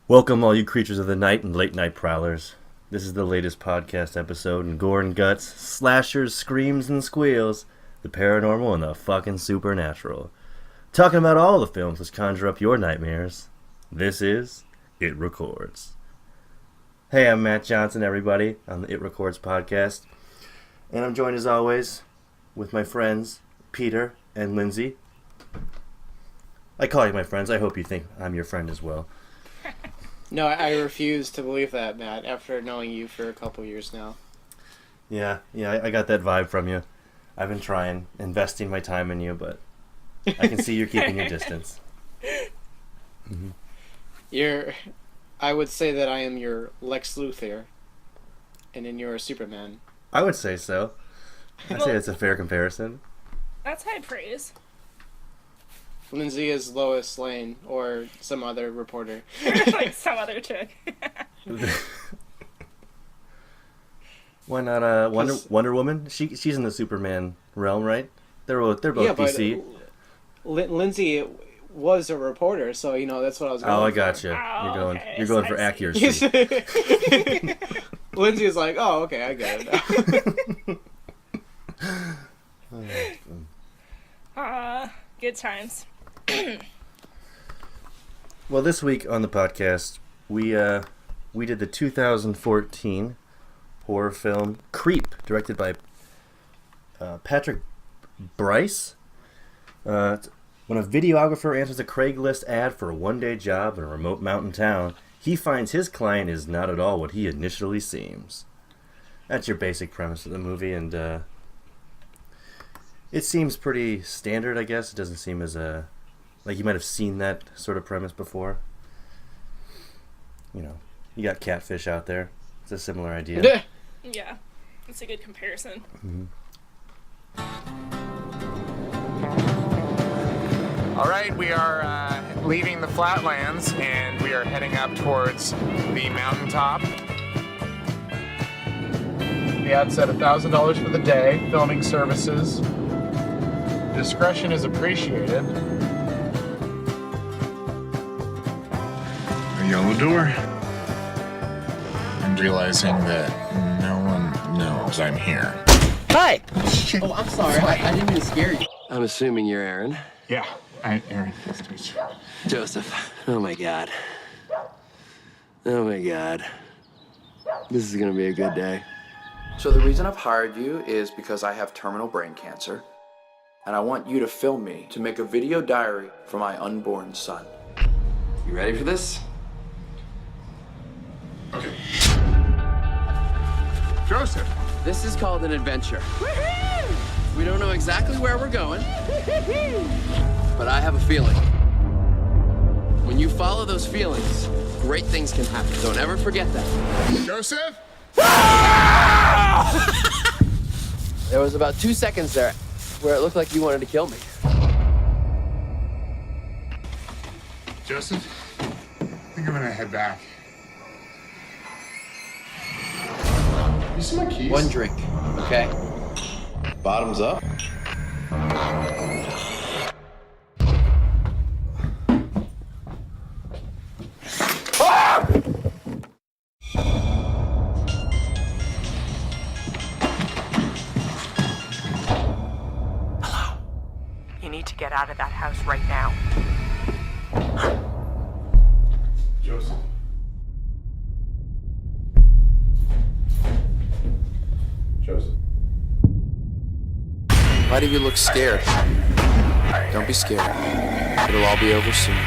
Welcome, all you creatures of the night and late night prowlers. This is the latest podcast episode in gore and guts, slashers, screams, and squeals, the paranormal and the fucking supernatural. Talking about all the films which conjure up your nightmares. This is It Records. Hey, I'm Matt Johnson, everybody, on the It Records podcast. And I'm joined, as always, with my friends, Peter and Lindsay. I call you my friends. I hope you think I'm your friend as well. No, I refuse to believe that, Matt, after knowing you for a couple years now. Yeah, I got that vibe from you. I've been trying, investing my time in you, but I can see you're keeping your distance. Mm-hmm. I would say that I am your Lex Luthor, and then you're a Superman. I would say so. I'd say that's a fair comparison. That's high praise. Lindsay is Lois Lane, or some other reporter. Like some other chick. Why not Wonder Woman? She's in the Superman realm, right? They're both DC. Lindsay was a reporter, so that's what I was going for. Oh, I gotcha. Oh, You're going for accuracy. Lindsay is like, oh, okay, I get it now. Good times. Well, this week on the podcast, we did the 2014 horror film Creep, directed by Patrick Bryce. When a videographer answers a Craigslist ad for a one-day job in a remote mountain town, he finds his client is not at all what he initially seems. That's your basic premise of the movie, and it seems pretty standard, I guess. It doesn't seem as like you might have seen that sort of premise before. You got Catfish out there. It's a similar idea. Yeah, it's a good comparison. Mm-hmm. All right, we are leaving the flatlands, and we are heading up towards the mountaintop. The ad said $1,000 for the day, filming services. Discretion is appreciated. A yellow door. And realizing that no one knows I'm here. Hi! Oh, I'm sorry. I didn't mean to scare you. I'm assuming you're Aaron. Yeah, Aaron. Nice to meet you. Joseph. Oh my god. Oh my god. This is gonna be a good day. So the reason I've hired you is because I have terminal brain cancer, and I want you to film me to make a video diary for my unborn son. You ready for this? Okay. Joseph! This is called an adventure. Woo-hoo! We don't know exactly where we're going, but I have a feeling. When you follow those feelings, great things can happen. Don't ever forget that. Joseph? There was about 2 seconds there where it looked like you wanted to kill me. Joseph? I think I'm gonna head back. You see my keys? One drink, okay? Bottoms up. Hello. You need to get out of that house right now. Joseph. Joseph. Why do you look scared? Don't be scared. It'll all be over soon.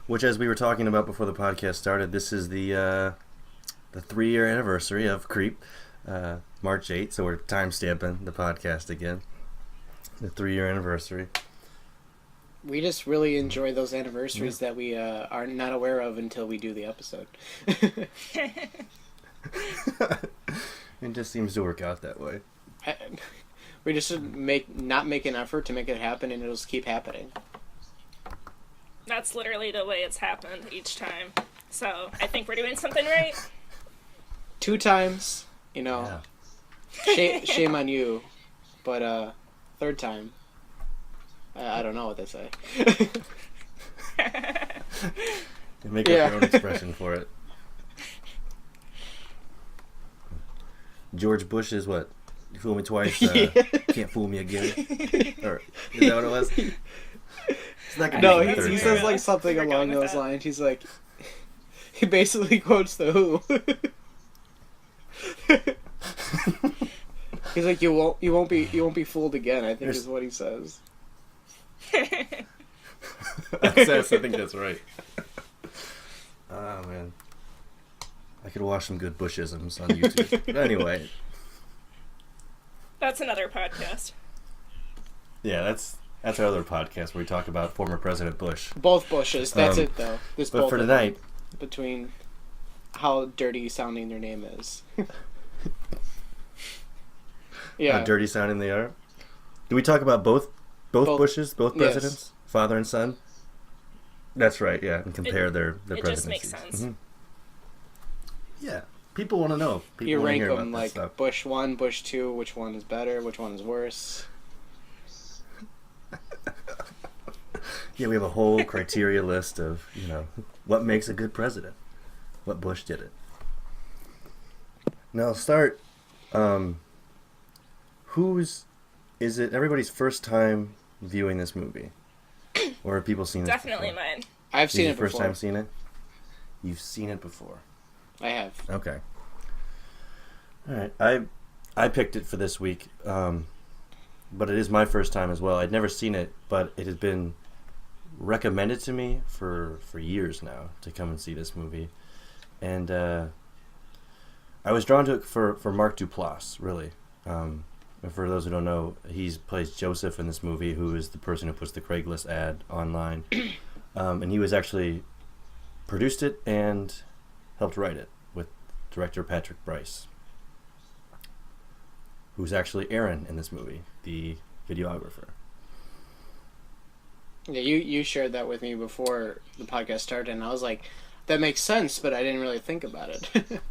Which, as we were talking about before the podcast started, this is the 3-year anniversary of Creep, March 8th, so we're time-stamping the podcast again. The 3-year anniversary. We just really enjoy those anniversaries that we are not aware of until we do the episode. It just seems to work out that way. We just should not make an effort to make it happen, and it'll just keep happening. That's literally the way it's happened each time. So I think we're doing something right. 2 times, Yeah. shame on you. But third time. I don't know what they say. Make up your own expression for it. George Bush is what? You fool me twice, can't fool me again. Or is that what it was? It's not No, be the third he time. says like something along those lines. He's like, he basically quotes the Who. He's like, you won't be fooled again. I think is what he says. I think that's right. Oh man, I could watch some good Bushisms on YouTube. But anyway, That's another podcast. yeah, that's our other podcast where we talk about former President Bush. Both Bushes. That's it though. There's But both for of them tonight, between how dirty sounding their name is. Yeah. how dirty sounding they are. Do we talk about both Bushes, both Yes. presidents, father and son? That's right. Yeah, and compare their It presidencies. just makes sense. Mhm. Yeah, people want to know. People You want to rank hear them about that like stuff. Bush 1, Bush 2, which one is better, which one is worse. Yeah, we have a whole criteria list of, what makes a good president. What Bush did it. Now, start. Is it everybody's first time viewing this movie? Or have people seen it? Definitely mine. I've seen Your it first before. time seeing it? You've seen it before. I have. Okay. All right. I picked it for this week, but it is my first time as well. I'd never seen it, but it has been recommended to me for years now to come and see this movie, and I was drawn to it for Mark Duplass, really. And for those who don't know, he plays Joseph in this movie, who is the person who puts the Craigslist ad online, and he was actually produced it and helped write it with director Patrick Bryce, who's actually Aaron in this movie, the videographer. Yeah, you shared that with me before the podcast started, and I was like, that makes sense, but I didn't really think about it.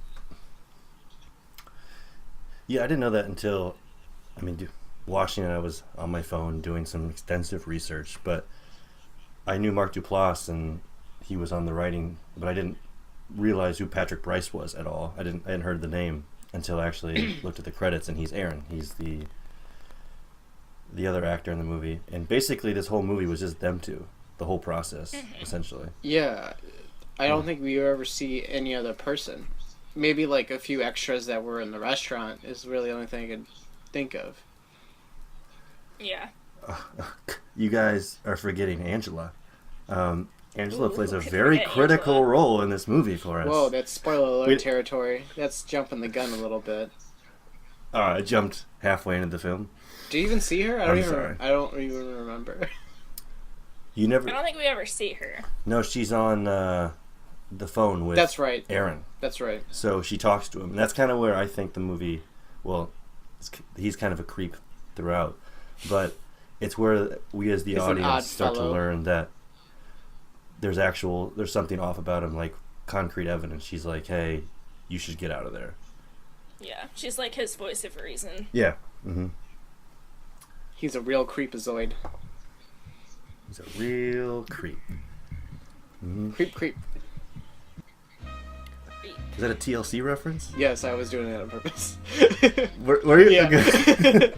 Yeah, I didn't know that until, watching it, I was on my phone doing some extensive research, but I knew Mark Duplass and he was on the writing, but I didn't realize who Patrick Bryce was at all. I hadn't heard the name until I actually looked at the credits, and he's Aaron. He's the other actor in the movie, and basically this whole movie was just them two, the whole process, essentially. Yeah, I don't think we ever see any other person. Maybe like a few extras that were in the restaurant is really the only thing I could think of. Yeah. You guys are forgetting Angela. Angela plays a could very forget critical Angela. role in this movie for us. Whoa, that's spoiler alert We- territory. That's jumping the gun a little bit. I jumped halfway into the film. Do you even see her? I'm sorry. I don't even remember. You never... I don't think we ever see her. No, she's on the phone with That's right. Aaron. That's right. So she talks to him. And that's kind of where I think the movie... Well, he's kind of a creep throughout. But it's where we as the He's an odd audience start to fellow. learn that there's something off about him, like concrete evidence. She's like, hey, you should get out of there. Yeah. She's like his voice of reason. Yeah. Mm-hmm. He's a real creepazoid. He's a real creep. Mm-hmm. Creep. Is that a TLC reference? Yes, I was doing it on purpose. Were you? Yeah. Okay.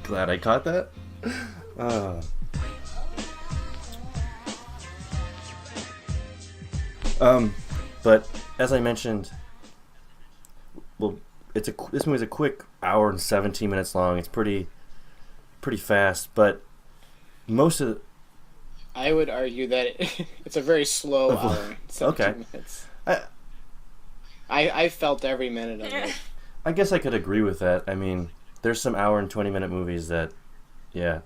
Glad I caught that. But as I mentioned, well, this movie's a quick hour and 17 minutes long. It's pretty fast, but most of I would argue that it's a very slow Of- hour and 17 okay. minutes. I I felt every minute of it. I guess I could agree with that. I mean, there's some hour and 20-minute movies that, yeah,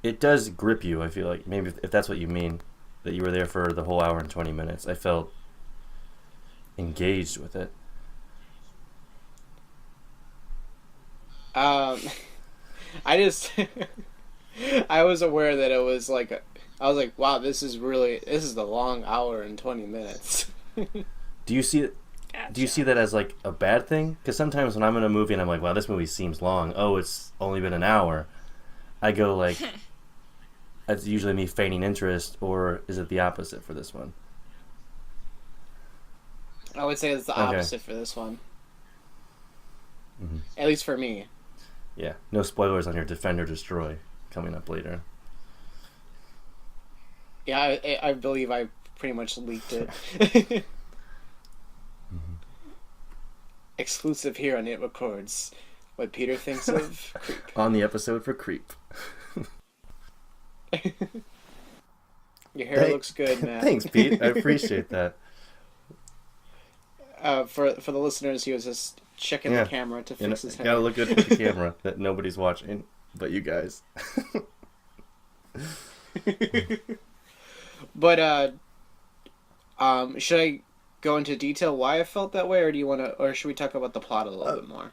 it does grip you. I feel like maybe if that's what you mean, that you were there for the whole hour and 20 minutes. I felt engaged with it. I just I was aware that it was like I was like, wow, this is the long hour and 20 minutes. Do you see it? Gotcha. Do you see that as like a bad thing? Because sometimes when I'm in a movie and I'm like, wow, this movie seems long. Oh, it's only been an hour. I go like, that's usually me feigning interest, or is it the opposite for this one? I would say it's the opposite for this one. Mm-hmm. At least for me. Yeah. No spoilers on your Defend or Destroy coming up later. Yeah, I believe I pretty much leaked it. Exclusive here on It Records. What Peter thinks of Creep. On the episode for Creep. Your hair looks good, Matt. Thanks, Pete. I appreciate that. For the listeners, he was just checking the camera to fix his hair. Gotta look good for the camera that nobody's watching but you guys. But should I go into detail why I felt that way, or do you want to, or should we talk about the plot a little bit more?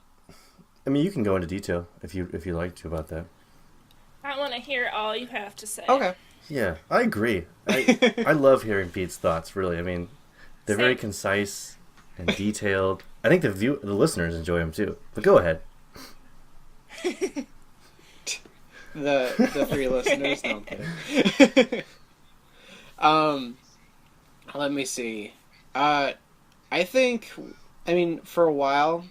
I mean, you can go into detail if you like to about that. I want to hear all you have to say. Okay. Yeah, I agree. I love hearing Pete's thoughts. Really, I mean, they're very concise and detailed. I think the listeners enjoy them too. But go ahead. the three listeners. No, I'm kidding. Let me see. I think, I mean, for a while,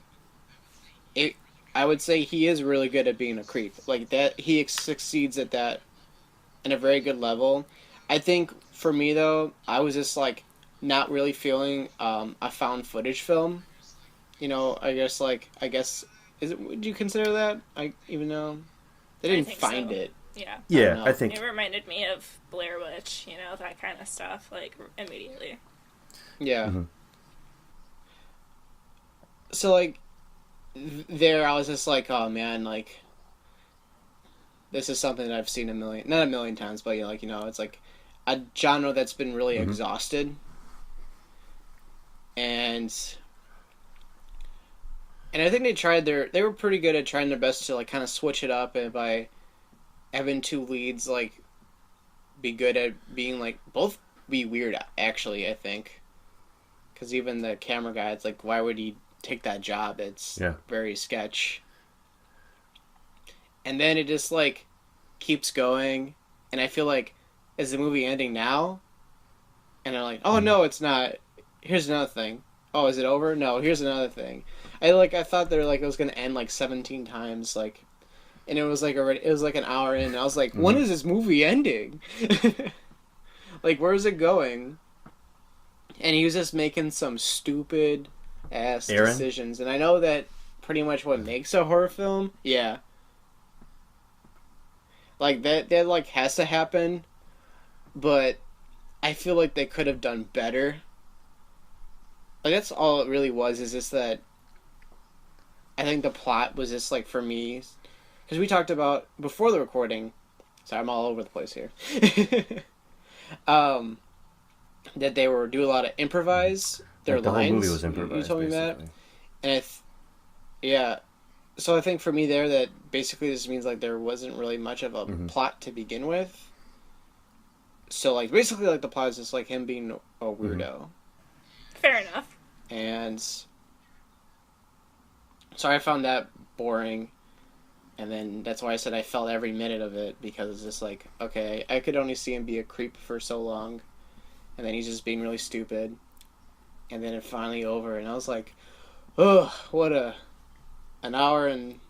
I would say he is really good at being a creep. Like, that, he succeeds at that in a very good level. I think, for me, though, I was just, like, not really feeling a found footage film. You know, I guess, would you consider that? Even though they didn't find it. Yeah. Yeah, I think... It reminded me of Blair Witch, you know, that kind of stuff, like, immediately. Yeah. Mm-hmm. So, like, there I was just like, oh, man, like, this is something that I've seen not a million times, but, like, you know, it's like a genre that's been really exhausted. And I think they were pretty good at trying their best to, like, kind of switch it up, and by having two leads, like, be good at being, like, both be weird, actually, I think. Because even the camera guy, it's like, why would he take that job? It's very sketch. And then it just, like, keeps going. And I feel like, is the movie ending now? And they're like, oh, no, it's not. Here's another thing. Oh, is it over? No, here's another thing. I thought they were, like, it was going to end, like, 17 times, like, and it was, like, it was, like, an hour in, and I was like, when is this movie ending? Like, where is it going? And he was just making some stupid ass decisions. And I know that pretty much what makes a horror film. Yeah. Like, that like, has to happen. But I feel like they could have done better. Like, that's all it really was, is just that I think the plot was just, like, for me... Because we talked about, before the recording... Sorry, I'm all over the place here. That they were do a lot of improvise their lines. The whole movie was improvised. You told me that, and yeah. So I think for me there, that basically this means like there wasn't really much of a plot to begin with. So like basically like the plot is just like him being a weirdo. Fair enough. And so I found that boring, and then that's why I said I felt every minute of it, because it's just like, okay, I could only see him be a creep for so long. And then he's just being really stupid. And then it finally over. And I was like, oh, what an hour and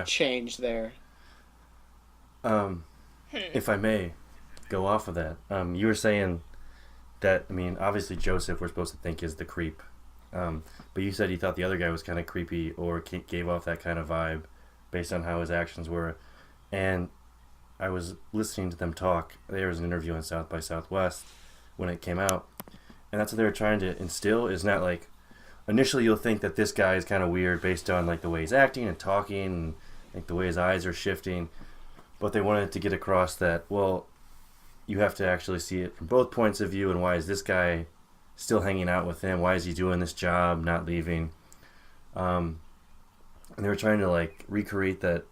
change there. If I may go off of that. You were saying that, I mean, obviously Joseph we're supposed to think is the creep. But you said you thought the other guy was kind of creepy or gave off that kind of vibe based on how his actions were. And I was listening to them talk. There was an interview on South by Southwest when it came out, and that's what they were trying to instill. Is not like initially you'll think that this guy is kind of weird based on like the way he's acting and talking and like the way his eyes are shifting, but they wanted to get across that, well, you have to actually see it from both points of view, and why is this guy still hanging out with him? Why is he doing this job, not leaving? And they were trying to like recreate that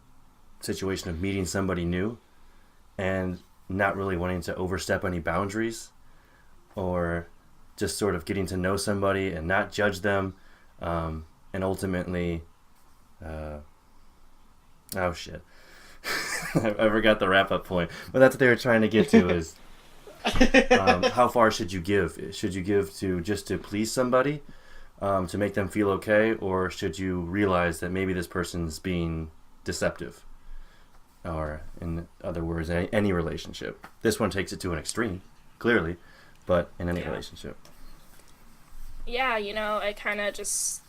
situation of meeting somebody new and not really wanting to overstep any boundaries or just sort of getting to know somebody and not judge them, and ultimately, oh shit, I forgot the wrap up point, but that's what they were trying to get to is how far should you give? Should you give to just to please somebody, to make them feel okay, or should you realize that maybe this person's being deceptive? Or, in other words, any relationship. This one takes it to an extreme, clearly, but in any relationship. Yeah, you know, I kind of just...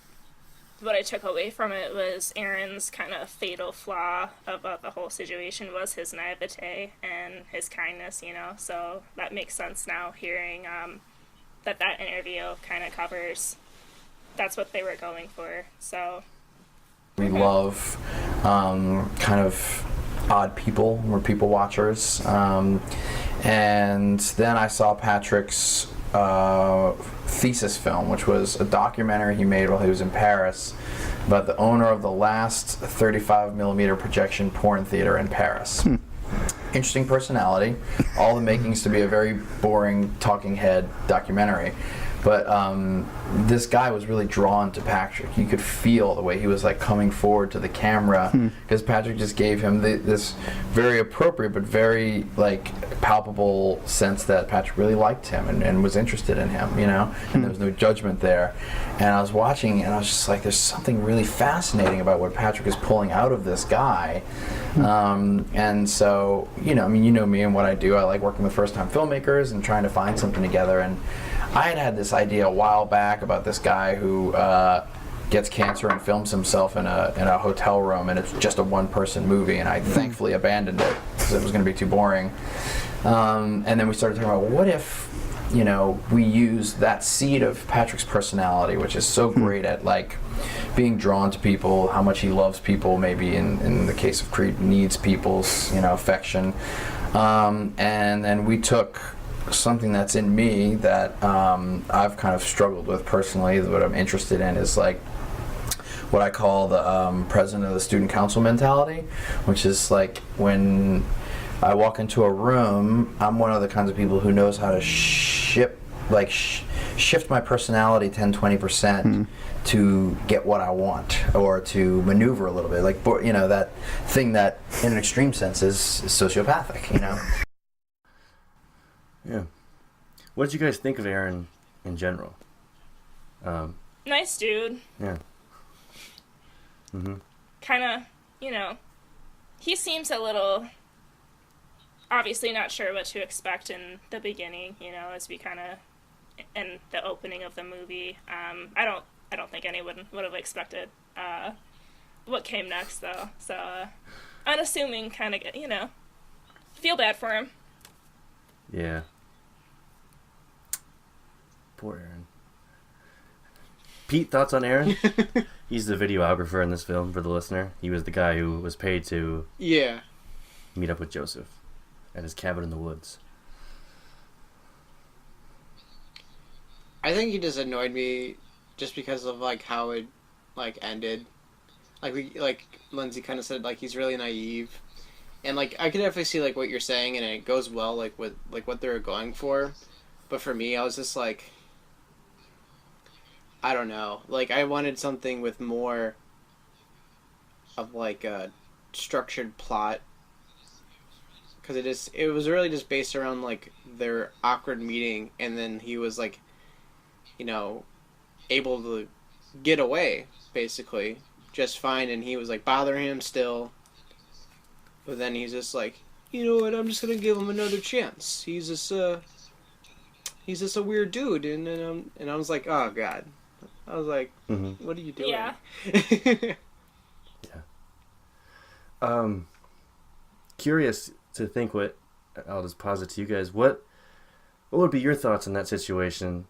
What I took away from it was Aaron's kind of fatal flaw about the whole situation was his naivete and his kindness, you know? So that makes sense now, hearing that interview kind of covers... That's what they were going for, so... We love kind of odd people. We're people watchers. And then I saw Patrick's thesis film, which was a documentary he made while he was in Paris about the owner of the last 35mm projection porn theater in Paris. Interesting personality. All the makings to be a very boring talking head documentary. But this guy was really drawn to Patrick. You could feel the way he was like coming forward to the camera because Patrick just gave him this very appropriate but very like palpable sense that Patrick really liked him and was interested in him, you know? And there was no judgment there. And I was watching and I was just like, there's something really fascinating about what Patrick is pulling out of this guy. And so, you know, I mean, you know me and what I do. I like working with first-time filmmakers and trying to find something together. And I had this idea a while back about this guy who gets cancer and films himself in a hotel room, and it's just a one-person movie, and I thankfully abandoned it because it was going to be too boring. And then we started talking about, what if, you know, we use that seed of Patrick's personality, which is so great at, like, being drawn to people, how much he loves people, maybe in the case of Creed, needs people's, you know, affection. And then we took something that's in me that I've kind of struggled with personally, what I'm interested in is like what I call the president of the student council mentality, which is like when I walk into a room, I'm one of the kinds of people who knows how to shift my personality 10-20% to get what I want, or to maneuver a little bit, like, you know, that thing that in an extreme sense is sociopathic, you know. Yeah. What did you guys think of Aaron in general? Nice dude. Yeah. Kind of, you know, he seems a little, obviously not sure what to expect in the beginning, you know, as we kind of, in the opening of the movie. I don't think anyone would have expected what came next, though. So, unassuming, kind of, you know, feel bad for him. Yeah. Poor Aaron. Pete, thoughts on Aaron? He's the videographer in this film, for the listener. He was the guy who was paid to meet up with Joseph at his cabin in the woods. I think he just annoyed me just because of like how it like ended. Like Lindsay kind of said, like he's really naive. And like I could definitely see like what you're saying, and it goes well like with like what they're going for. But for me, I was just like, I don't know. Like I wanted something with more of like a structured plot, because it was really just based around like their awkward meeting, and then he was like, you know, able to get away basically just fine, and he was like bothering him still. But then he's just like, you know what? I'm just gonna give him another chance. He's just a weird dude, and I was like, oh god. I was like, what are you doing? Yeah. Yeah. Curious to think what I'll just pause it to you guys. What would be your thoughts on that situation?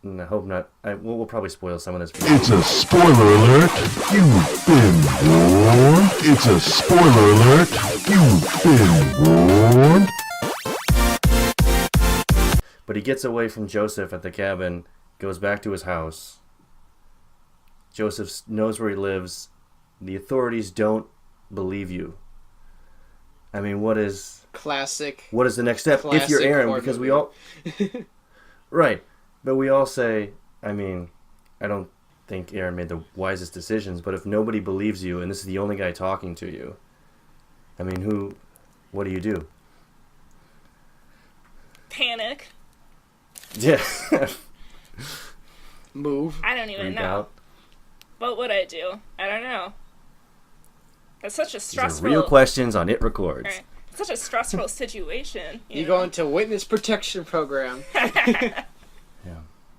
And I hope not. We'll probably spoil some of this. It's a spoiler alert. You've been warned. It's a spoiler alert. You've been warned. But he gets away from Joseph at the cabin, goes back to his house. Joseph knows where he lives. The authorities don't believe you. I mean, what is classic? What is the next step if you're Aaron? Because we all right. But we all say, I mean, I don't think Aaron made the wisest decisions, but if nobody believes you and this is the only guy talking to you, I mean, what do you do? Panic. Yeah. Move. I don't even Freak know. out. What would I do? I don't know. It's such a These are stressful. real questions on It Records. Right. It's such a stressful situation. You know? go into witness protection program. Yeah.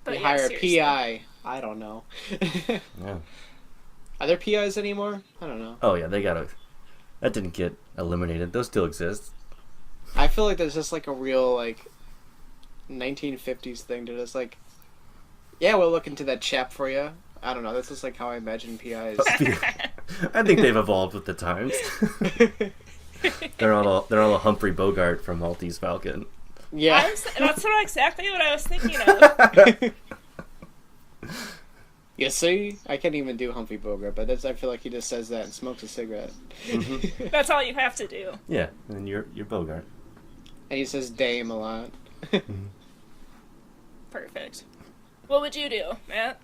But You yeah, hire seriously. a PI. I don't know. Yeah. Are there PIs anymore? I don't know. Oh yeah, that didn't get eliminated. Those still exist. I feel like there's just like a real like 1950s thing to just like, yeah, we'll look into that chap for you. I don't know. That's just like how I imagine PIs. I think they've evolved with the times. they're all a Humphrey Bogart from Maltese Falcon. Yeah. That's exactly what I was thinking of. You see, I can't even do Humphrey Bogart, but I feel like he just says that and smokes a cigarette. That's all you have to do. Yeah, and you're Bogart. And he says "dame" a lot. Perfect. What would you do, Matt?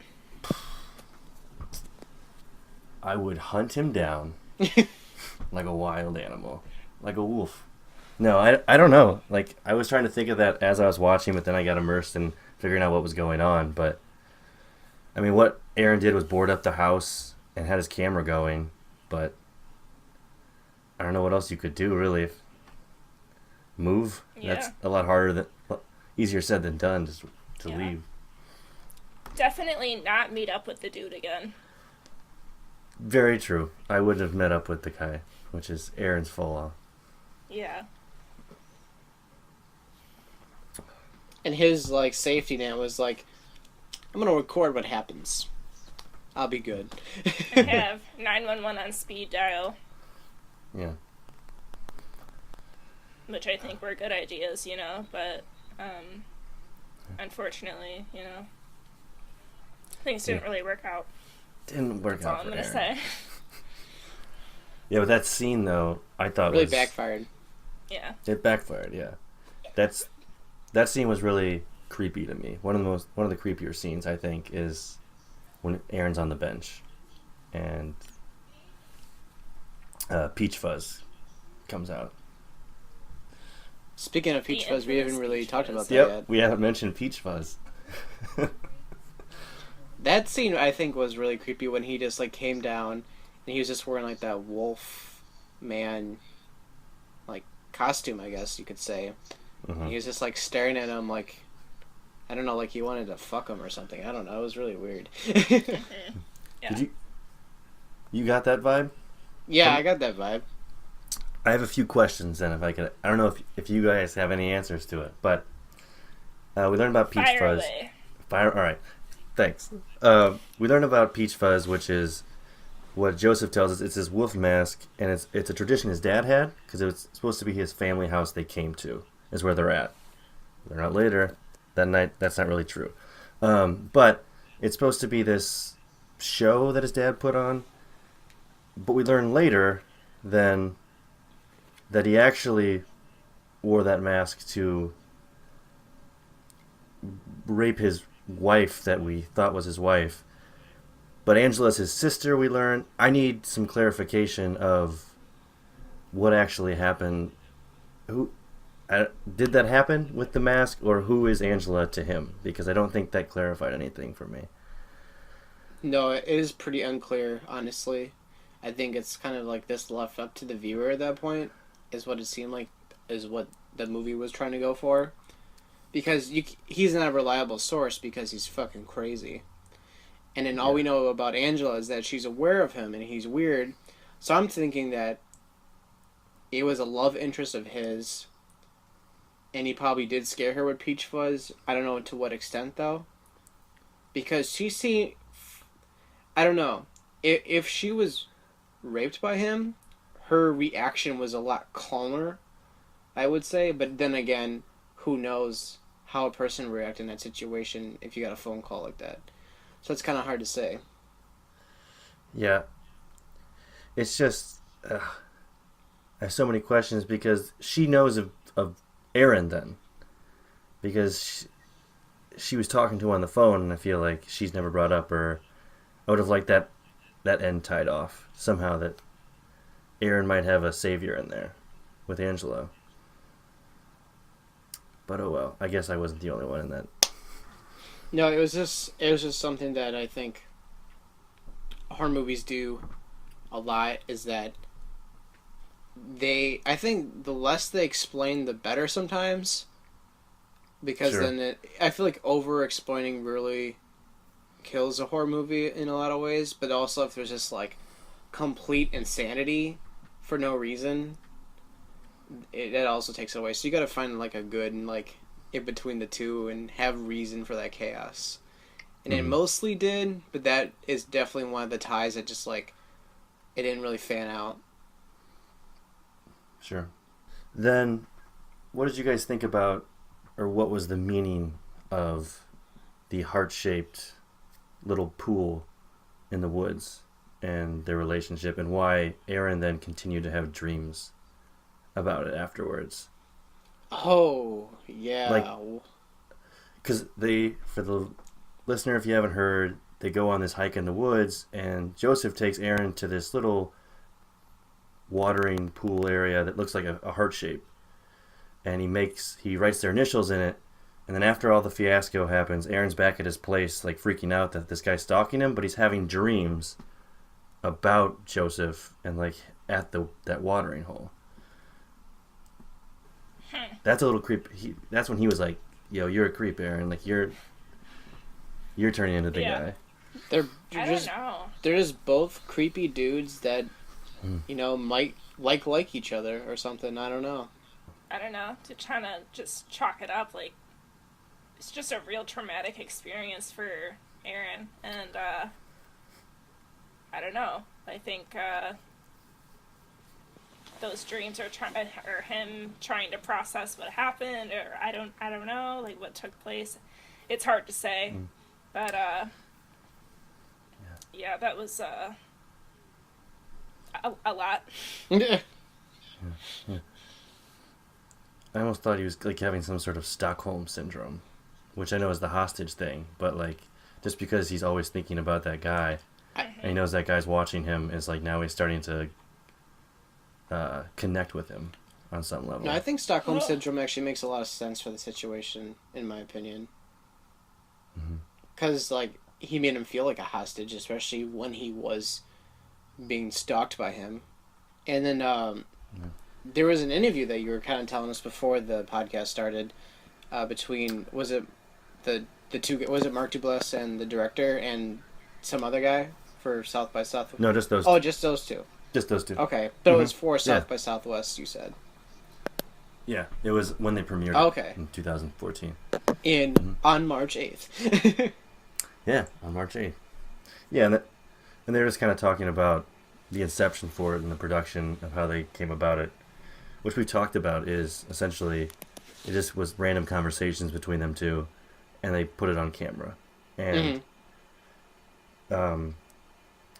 I would hunt him down like a wild animal, like a wolf. No, I don't know. Like, I was trying to think of that as I was watching, but then I got immersed in figuring out what was going on. But, I mean, what Aaron did was board up the house and had his camera going, but I don't know what else you could do, really. Move? Yeah. That's a lot harder easier said than done, just to leave. Definitely not meet up with the dude again. Very true. I wouldn't have met up with the guy, which is Aaron's fault. Yeah. And his like safety net was like, I'm gonna record what happens. I'll be good. I have 911 on speed dial, Yeah. which I think were good ideas, you know, but unfortunately, you know, things didn't really work out. Didn't work That's out all I'm for gonna Aaron. say. Yeah, but that scene though, I thought Really was backfired. Yeah. It backfired. Yeah, that scene was really creepy to me. One of the creepier scenes I think is when Aaron's on the bench, and Peach Fuzz comes out. Speaking of Peach Fuzz, we haven't really Peach talked Fuzz. about that Yep, yet. we haven't mentioned Peach Fuzz. That scene I think was really creepy when he just like came down and he was just wearing like that wolf man like costume, I guess you could say. And he was just like staring at him like, I don't know, like he wanted to fuck him or something. I don't know. It was really weird. Yeah. Did you got that vibe? Yeah, I got that vibe. I have a few questions then, if I could. I don't know if you guys have any answers to it, but we learned about Peach Fire Fuzz. away. All right, thanks. We learned about Peach Fuzz, which is what Joseph tells us. It's his wolf mask, and it's a tradition his dad had because it was supposed to be his family house they came to, is where they're at. They're not later that night. That's not really true, but it's supposed to be this show that his dad put on. But we learn later then that he actually wore that mask to rape his wife that we thought was his wife. But Angela's his sister, we learn. I need some clarification of what actually happened. Did that happen with the mask, or who is Angela to him? Because I don't think that clarified anything for me. No, it is pretty unclear, honestly. I think it's kind of like this left up to the viewer at that point, is what it seemed like, is what the movie was trying to go for. Because he's not a reliable source because he's fucking crazy. And then all we know about Angela is that she's aware of him and he's weird. So I'm thinking that it was a love interest of his, and he probably did scare her with Peach Fuzz. I don't know to what extent, though. Because she seemed... I don't know. If she was raped by him, her reaction was a lot calmer, I would say. But then again, who knows how a person would react in that situation if you got a phone call like that. So it's kind of hard to say. Yeah. It's just... I have so many questions because she knows of Aaron then. Because she was talking to on the phone, and I feel like she's never brought up, or I would have liked that end tied off somehow, that Aaron might have a savior in there with Angelo. But oh well, I guess I wasn't the only one in that. No, it was just something that I think horror movies do a lot, is that I think the less they explain, the better sometimes. Because Sure. then I feel like over-explaining really kills a horror movie in a lot of ways, but also if there's just like complete insanity for no reason, that also takes it away. So you gotta find like a good and like in between the two and have reason for that chaos. And it mostly did, but that is definitely one of the ties that just like it didn't really fan out. Sure. Then, what did you guys think about, or what was the meaning of the heart-shaped little pool in the woods and their relationship, and why Aaron then continued to have dreams about it afterwards? Oh, yeah. Like, because for the listener, if you haven't heard, they go on this hike in the woods, and Joseph takes Aaron to this little watering pool area that looks like a heart shape, and he writes their initials in it. And then after all the fiasco happens, Aaron's back at his place, like freaking out that this guy's stalking him, but he's having dreams about Joseph and like at that watering hole. That's a little creep. That's when he was like, "Yo, you're a creep, Aaron. Like you're turning into the guy." They're I just don't know. they're just both creepy dudes that might like each other or something. I don't know. I don't know. To try to just chalk it up, like it's just a real traumatic experience for Aaron, and I don't know. I think those dreams are him trying to process what happened, or I don't know, like what took place. It's hard to say, but yeah, that was a lot. I almost thought he was like having some sort of Stockholm syndrome, which I know is the hostage thing, but like just because he's always thinking about that guy and he knows that guy's watching him, is like now he's starting to connect with him on some level. No, I think Stockholm Syndrome actually makes a lot of sense for the situation, in my opinion. Because, like, he made him feel like a hostage, especially when he was being stalked by him. And then there was an interview that you were kind of telling us before the podcast started between, was it Mark Duplass and the director and some other guy for South by Southwest? No, just those two. Oh, just those two. Just those two. Okay, but it was for South by Southwest, you said. Yeah, it was when they premiered it in 2014. On March 8th. Yeah, on March 8th. Yeah, and they were just kind of talking about the inception for it and the production of how they came about it, which we talked about is essentially it just was random conversations between them two, and they put it on camera. And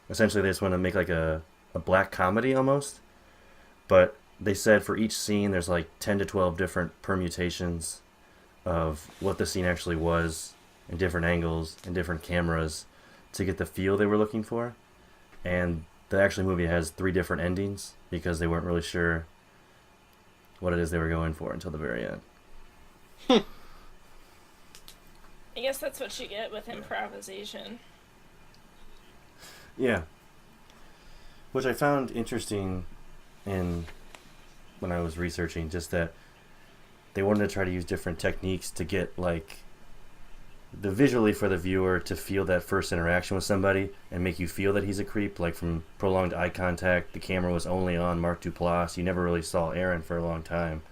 essentially they just want to make like a black comedy almost, but they said for each scene there's like 10 to 12 different permutations of what the scene actually was, and different angles and different cameras to get the feel they were looking for. And the actual movie has 3 different endings because they weren't really sure what it is they were going for until the very end. I guess that's what you get with improvisation. Yeah. Which I found interesting when I was researching, just that they wanted to try to use different techniques to get like the visually for the viewer to feel that first interaction with somebody and make you feel that he's a creep, like from prolonged eye contact. The camera was only on Mark Duplass. You never really saw Aaron for a long time.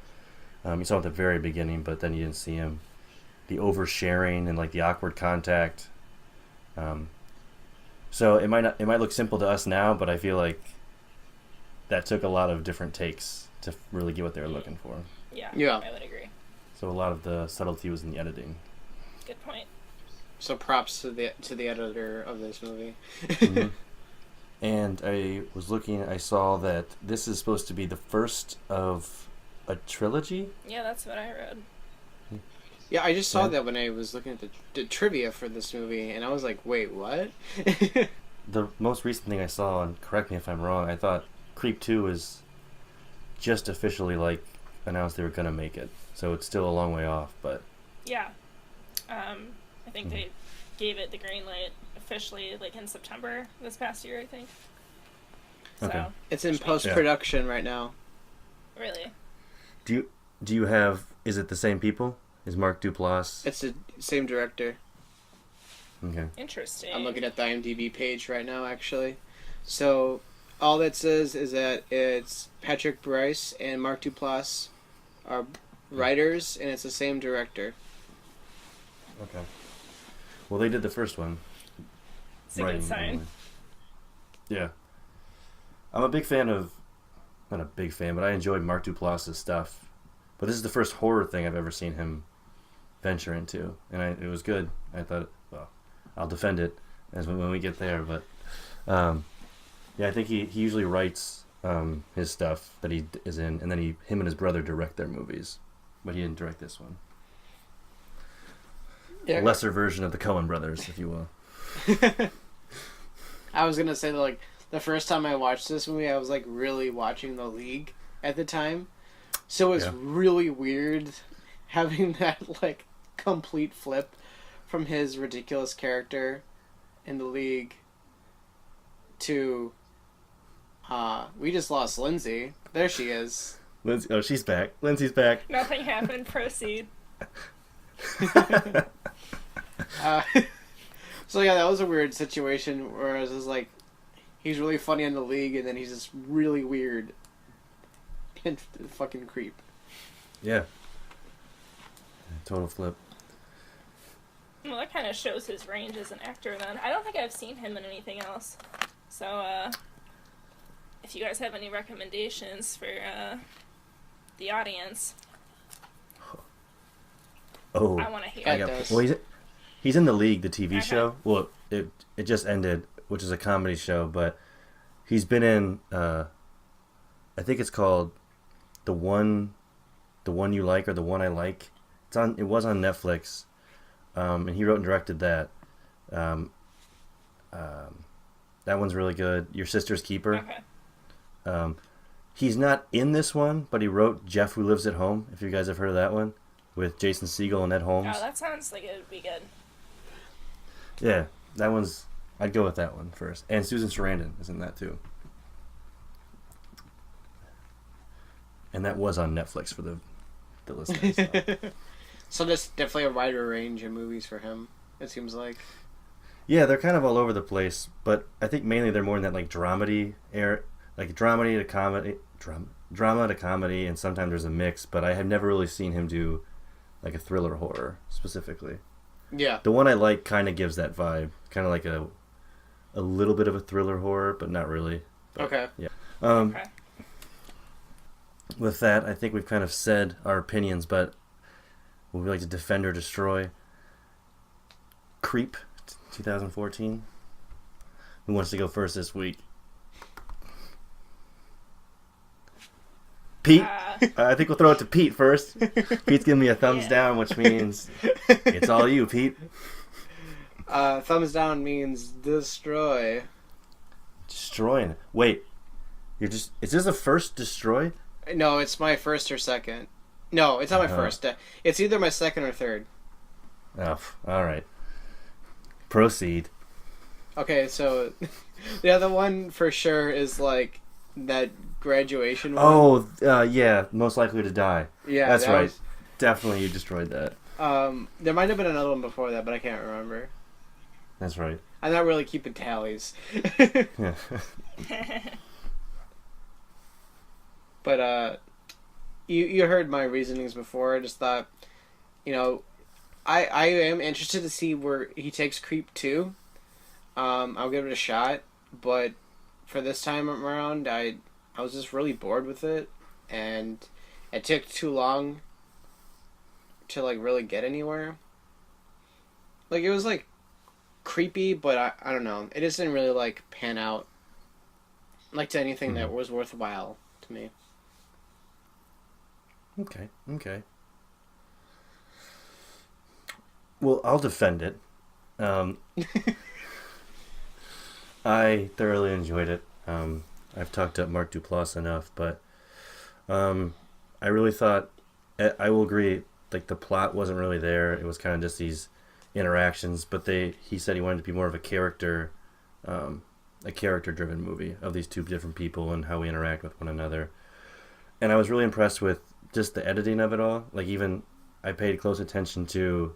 You saw him at the very beginning, but then you didn't see him. The oversharing and like the awkward contact. So it might look simple to us now, but I feel like that took a lot of different takes to really get what they were looking for. Yeah, I would agree. So a lot of the subtlety was in the editing. Good point. So props to the editor of this movie. And I saw that this is supposed to be the first of a trilogy. Yeah, that's what I read. Yeah, I just saw Yeah. that when I was looking at the trivia for this movie, and I was like, wait, what? The most recent thing I saw, and correct me if I'm wrong, I thought Creep 2 is just officially like announced they were gonna make it, so it's still a long way off. But Yeah. I think they gave it the green light officially like in September this past year, I think. So, Okay. It's in post-production right now. really. do you have? Is it the same people? Is Mark Duplass? It's the same director. Okay. Interesting. I'm looking at the IMDb page right now, actually. So, all that says is that it's Patrick Bryce and Mark Duplass are writers, and it's the same director. Okay. Well, they did the first one. It's a good sign. Anyway. Yeah. I'm a big fan of, not a big fan, but I enjoyed Mark Duplass's stuff. But this is the first horror thing I've ever seen him venture into, and it was good. I thought, well, I'll defend it as when we get there. But yeah, I think he usually writes his stuff that he is in, and then him and his brother direct their movies, but he didn't direct this one. Yeah. A lesser version of the Coen brothers, if you will. I was gonna say that, like, the first time I watched this movie, I was like really watching The League at the time, so it was really weird having that like complete flip from his ridiculous character in The League to we just lost Lindsay. There she is. Lindsay, oh, she's back. Lindsay's back. Nothing happened. Proceed. So yeah, that was a weird situation where it was like he's really funny in The League, and then he's just really weird and fucking creep. Yeah. Total flip. Well, that kind of shows his range as an actor then. I don't think I've seen him in anything else. So, if you guys have any recommendations for the audience, Oh, I want to hear. I got. Well, he's in The League, the TV show. Well, it just ended, which is a comedy show, but he's been in. I think it's called the one you like, or The One I Like. It was on Netflix, and he wrote and directed that. That one's really good. Your Sister's Keeper. Okay. He's not in this one, but he wrote Jeff Who Lives at Home. If you guys have heard of that one, with Jason Segel and Ed Holmes. Oh, that sounds like it would be good. Yeah, that one's. I'd go with that one first. And Susan Sarandon is in that too. And that was on Netflix for the listeners. So there's definitely a wider range of movies for him, it seems like. Yeah, they're kind of all over the place, but I think mainly they're more in that like dramedy like dramedy to comedy, drama to comedy, and sometimes there's a mix. But I have never really seen him do like a thriller horror specifically. Yeah. The One I Like kind of gives that vibe, kind of like a little bit of a thriller horror, but not really. But, okay. Yeah. Okay. With that, I think we've kind of said our opinions, but would we like to defend or destroy Creep 2014? Who wants to go first this week? Pete? I think we'll throw it to Pete first. Pete's giving me a thumbs down, which means it's all you, Pete. Thumbs down means destroy. Destroying. Wait. Is this the first destroy? No, it's my first or second. No, it's not my first. It's either my second or third. Oh, all right. Proceed. Okay, so the other one for sure is like that graduation one. Oh, yeah, most likely to die. Yeah, that's that right. was- Definitely, you destroyed that. There might have been another one before that, but I can't remember. That's right. I'm not really keeping tallies. Yeah. But you heard my reasonings before. I just thought, I am interested to see where he takes Creep 2. I'll give it a shot, but for this time around, I was just really bored with it, and it took too long to like really get anywhere. Like, it was like creepy, but I don't know. It just didn't really like pan out like to anything that was worthwhile to me. Okay. Well, I'll defend it. I thoroughly enjoyed it. I've talked up Mark Duplass enough, but I really thought, I will agree, like the plot wasn't really there. It was kind of just these interactions, but he said he wanted to be more of a character-driven movie of these two different people and how we interact with one another. And I was really impressed with just the editing of it all. Like, even I paid close attention to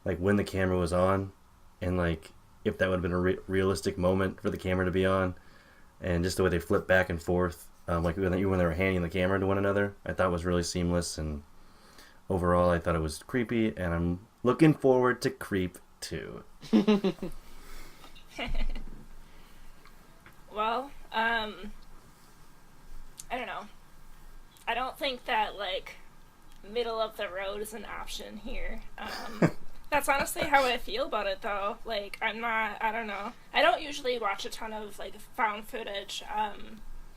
like when the camera was on, and like if that would have been a realistic moment for the camera to be on, and just the way they flipped back and forth, like when they were handing the camera to one another, I thought was really seamless. And overall, I thought it was creepy, and I'm looking forward to Creep 2. Well, I don't know. I don't think that, like, middle of the road is an option here. That's honestly how I feel about it, though. Like, I don't know. I don't usually watch a ton of, like, found footage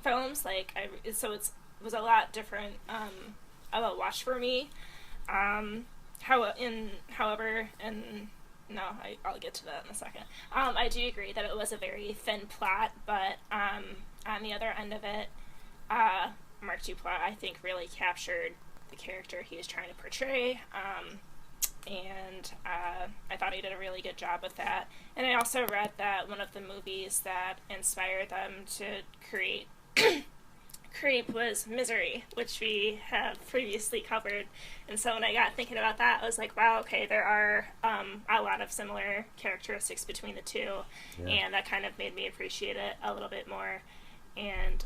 films. Like, so it was a lot different of a watch for me. I'll get to that in a second. I do agree that it was a very thin plot, but on the other end of it, Mark Duplass, I think, really captured the character he was trying to portray, and I thought he did a really good job with that. And I also read that one of the movies that inspired them to create Creep was Misery, which we have previously covered. And so when I got thinking about that, I was like, wow, okay, there are a lot of similar characteristics between the two, and that kind of made me appreciate it a little bit more. And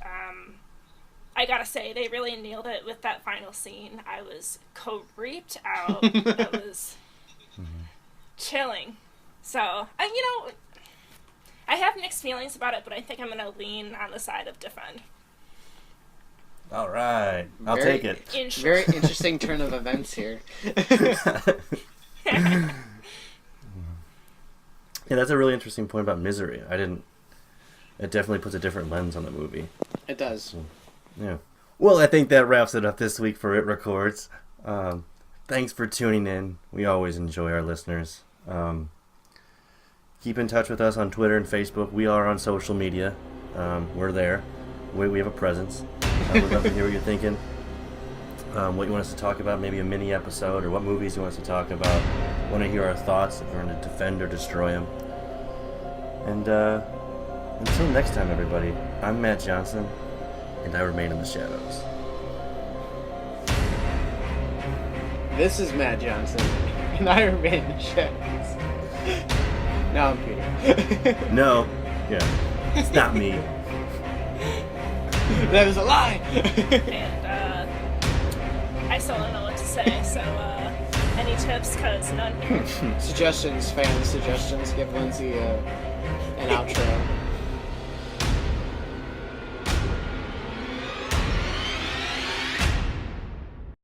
I gotta say, they really nailed it with that final scene. I was creeped out. It was chilling. So, I have mixed feelings about it, but I think I'm gonna lean on the side of defend. All right, I'll take it. Very interesting turn of events here. Yeah, that's a really interesting point about Misery. It definitely puts a different lens on the movie. It does. So, yeah. Well, I think that wraps it up this week for It Records. Thanks for tuning in. We always enjoy our listeners. Keep in touch with us on Twitter and Facebook. We are on social media. We're there. We have a presence. We'd love to hear what you're thinking. What you want us to talk about, maybe a mini episode, or what movies you want us to talk about. Want to hear our thoughts, if we're going to defend or destroy them. And until next time, everybody, I'm Matt Johnson, and I remain in the shadows. This is Matt Johnson, and I remain in the shadows. Now I'm Peter. No. Yeah. It's not me. That was a lie! And I still don't know what to say, so any tips, cause none here. Suggestions, fan suggestions, give Lindsay an outro.